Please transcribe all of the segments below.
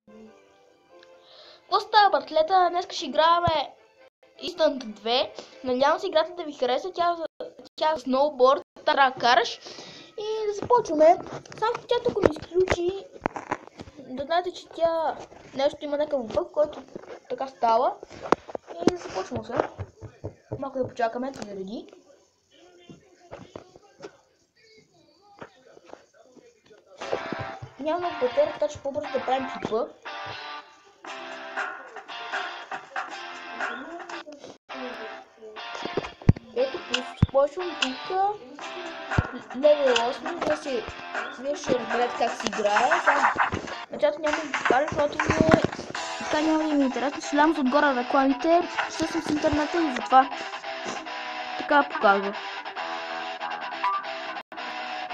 Какво става, братлета? Днес ще играваме Instant 2. Надявам се играта да ви хареса. Тя е сноуборд, трябва да караш. И да започваме. Само тя тук ми изключи. Да знаете, че тя нещо има някакъв бъг, който така става. И да започваме се. Малко да почакаме да зареди. Няма много батерия, така че по-бързо да правим клипа. Ето, почвам тук. Левел 8, вие ще разберете как се играе. Началото няма да ви покажа, защото така няма да ми е интересно. Слям отгоре рекламите, ще съм с интернета и затова така показва.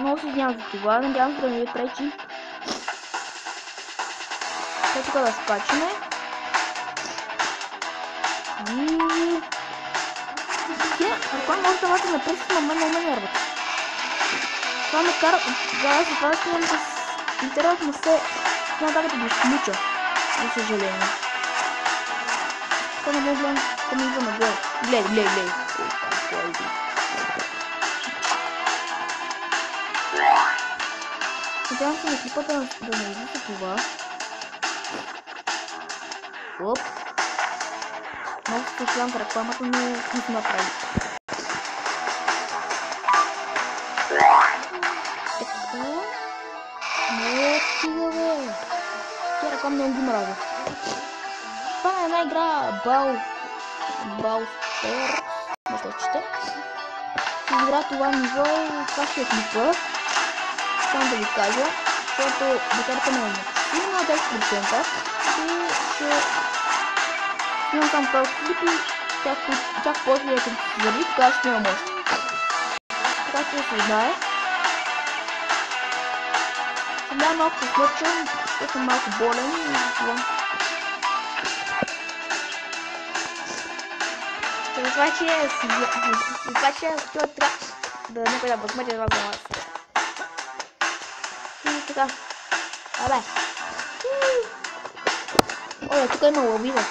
Много се извинявам за това, надявам се да не ви пречи. Сега тук да скачаме. И... Реклама може да мати напресите, но мен не ме нерват. Това ме кара... За това снимам с интернет, но все... Няма да го изключа. За съжаление. Това не мога гледам към идва нагоре. Гледай. Надявам се на клипата да не излиза това. Оп. Много се слушам в рекламата, но не сме направили. Така. Не стига, бе. Тя реклама много ги мразя. Това е една игра Brawl Stars. Мисля, че ще. Ще игра това ниво и това ще е клипа. Само да ви кажа, защото батерията не е на 10% и ще имам там този клип и чак после да се върви, тогава ще имам още. Така че се знае. Сега малко се смърчам, защото съм малко болен и това. Затова, че това трябва да някой да възмърча това за вас. И така. Абе. Оля, тук има лавина.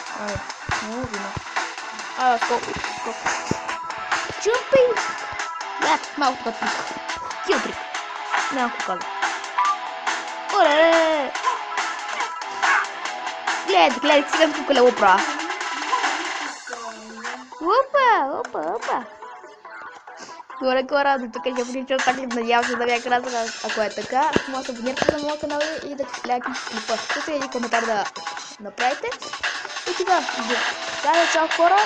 Много вина. Скоко. Чупи! Да, малко път трик. Кил трик. Няма какво каза. Оле! Гледай, сега тук лево права. Опа! Горе, тук ще включа така, надявам се да ви е красна, ако е така. Може да се абонирате на моя канал и да лайкнете клипа. Тук е един коментар да направите. И сега, чао хора,